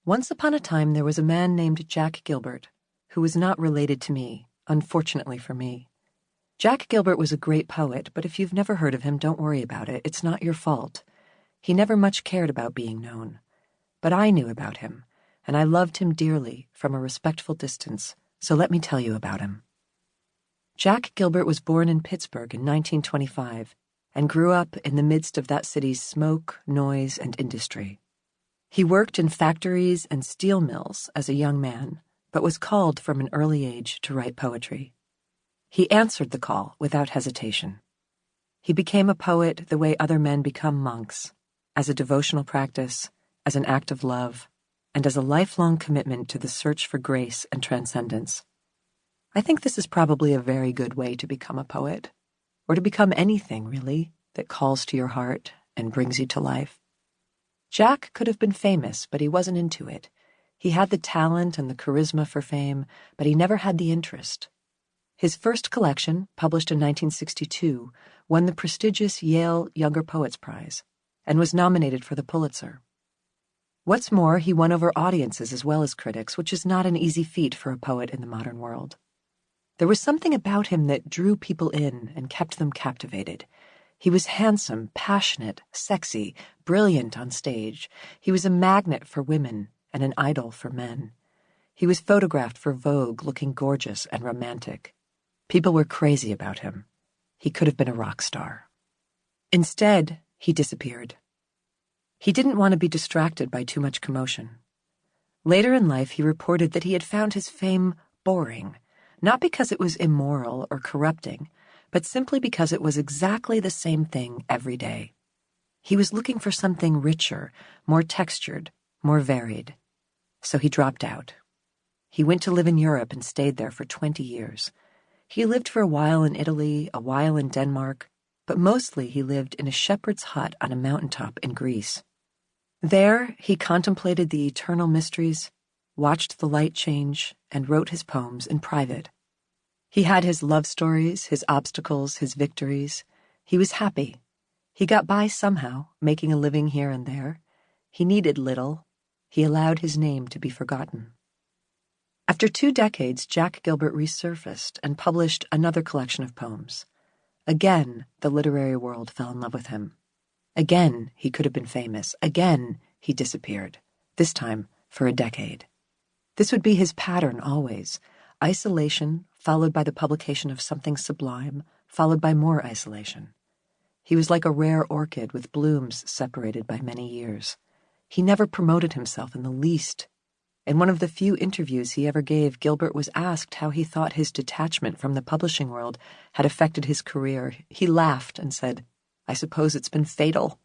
Once upon a time, there was a man named Jack Gilbert, who was not related to me, unfortunately for me. Jack Gilbert was a great poet, but if you've never heard of him, don't worry about it. It's not your fault. He never much cared about being known. But I knew about him, and I loved him dearly from a respectful distance, so let me tell you about him. Jack Gilbert was born in Pittsburgh in 1925 and grew up in the midst of that city's smoke, noise, and industry. He worked in factories and steel mills as a young man, but was called from an early age to write poetry. He answered the call without hesitation. He became a poet the way other men become monks, as a devotional practice, as an act of love, and as a lifelong commitment to the search for grace and transcendence. I think this is probably a very good way to become a poet, or to become anything, really, that calls to your heart and brings you to life. Jack could have been famous, but he wasn't into it. He had the talent and the charisma for fame, but he never had the interest. His first collection, published in 1962, won the prestigious Yale Younger Poets Prize and was nominated for the Pulitzer. What's more, he won over audiences as well as critics, which is not an easy feat for a poet in the modern world. There was something about him that drew people in and kept them captivated. He was handsome, passionate, sexy, brilliant on stage. He was a magnet for women and an idol for men. He was photographed for Vogue looking gorgeous and romantic. People were crazy about him. He could have been a rock star. Instead, he disappeared. He didn't want to be distracted by too much commotion. Later in life, he reported that he had found his fame boring, not because it was immoral or corrupting, but simply because it was exactly the same thing every day. He was looking for something richer, more textured, more varied. So he dropped out. He went to live in Europe and stayed there for 20 years. He lived for a while in Italy, a while in Denmark, but mostly he lived in a shepherd's hut on a mountaintop in Greece. There, he contemplated the eternal mysteries, watched the light change, and wrote his poems in private. He had his love stories, his obstacles, his victories. He was happy. He got by somehow, making a living here and there. He needed little. He allowed his name to be forgotten. After 2 decades, Jack Gilbert resurfaced and published another collection of poems. Again, the literary world fell in love with him. Again, he could have been famous. Again, he disappeared, this time for a decade. This would be his pattern always: isolation, followed by the publication of something sublime, followed by more isolation. He was like a rare orchid with blooms separated by many years. He never promoted himself in the least. In one of the few interviews he ever gave, Gilbert was asked how he thought his detachment from the publishing world had affected his career. He laughed and said, "I suppose it's been fatal."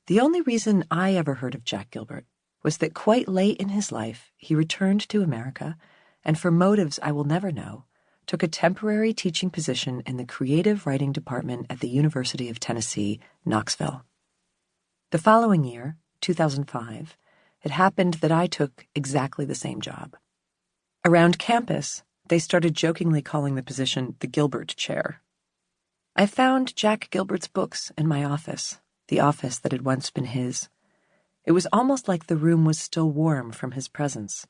The only reason I ever heard of Jack Gilbert was that quite late in his life he returned to America and, for motives I will never know, took a temporary teaching position in the creative writing department at the University of Tennessee, Knoxville. The following year, 2005, it happened that I took exactly the same job. Around campus, they started jokingly calling the position the Gilbert Chair. I found Jack Gilbert's books in my office, the office that had once been his. It was almost like the room was still warm from his presence.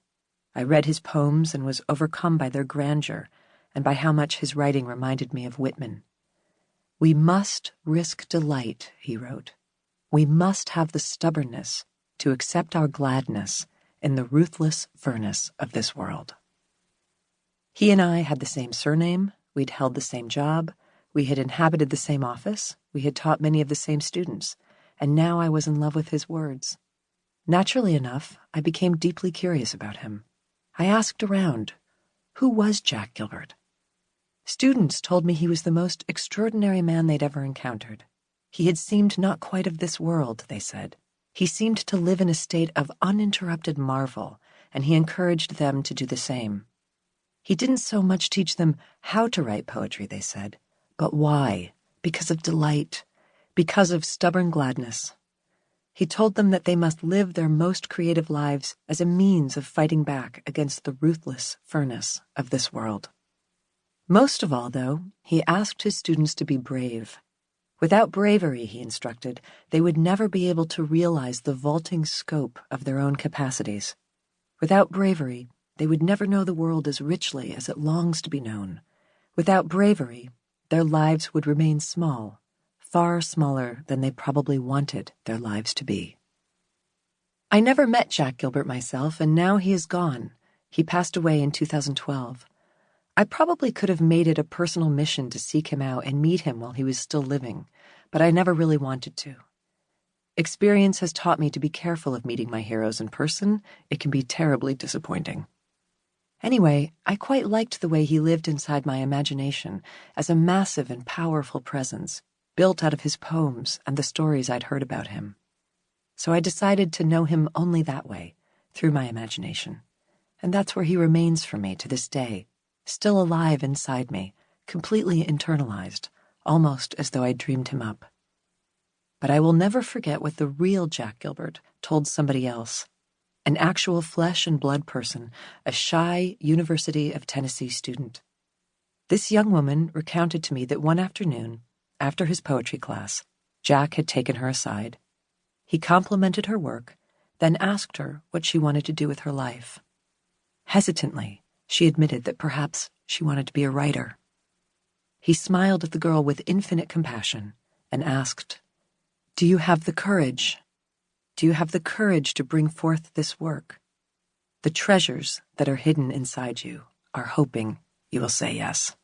I read his poems and was overcome by their grandeur and by how much his writing reminded me of Whitman. "We must risk delight," he wrote. "We must have the stubbornness to accept our gladness in the ruthless furnace of this world." He and I had the same surname, we'd held the same job, we had inhabited the same office, we had taught many of the same students, and now I was in love with his words. Naturally enough, I became deeply curious about him. I asked around, who was Jack Gilbert? Students told me he was the most extraordinary man they'd ever encountered. He had seemed not quite of this world, they said. He seemed to live in a state of uninterrupted marvel, and he encouraged them to do the same. He didn't so much teach them how to write poetry, they said, but why, because of delight, because of stubborn gladness. He told them that they must live their most creative lives as a means of fighting back against the ruthless furnace of this world. Most of all, though, he asked his students to be brave. Without bravery, he instructed, they would never be able to realize the vaulting scope of their own capacities. Without bravery, they would never know the world as richly as it longs to be known. Without bravery, their lives would remain small, far smaller than they probably wanted their lives to be. I never met Jack Gilbert myself, and now he is gone. He passed away in 2012. I probably could have made it a personal mission to seek him out and meet him while he was still living, but I never really wanted to. Experience has taught me to be careful of meeting my heroes in person. It can be terribly disappointing. Anyway, I quite liked the way he lived inside my imagination as a massive and powerful presence, built out of his poems and the stories I'd heard about him. So I decided to know him only that way, through my imagination. And that's where he remains for me to this day, still alive inside me, completely internalized, almost as though I'd dreamed him up. But I will never forget what the real Jack Gilbert told somebody else, an actual flesh and blood person, a shy University of Tennessee student. This young woman recounted to me that one afternoon, after his poetry class, Jack had taken her aside. He complimented her work, then asked her what she wanted to do with her life. Hesitantly, she admitted that perhaps she wanted to be a writer. He smiled at the girl with infinite compassion and asked, "Do you have the courage? Do you have the courage to bring forth this work? The treasures that are hidden inside you are hoping you will say yes."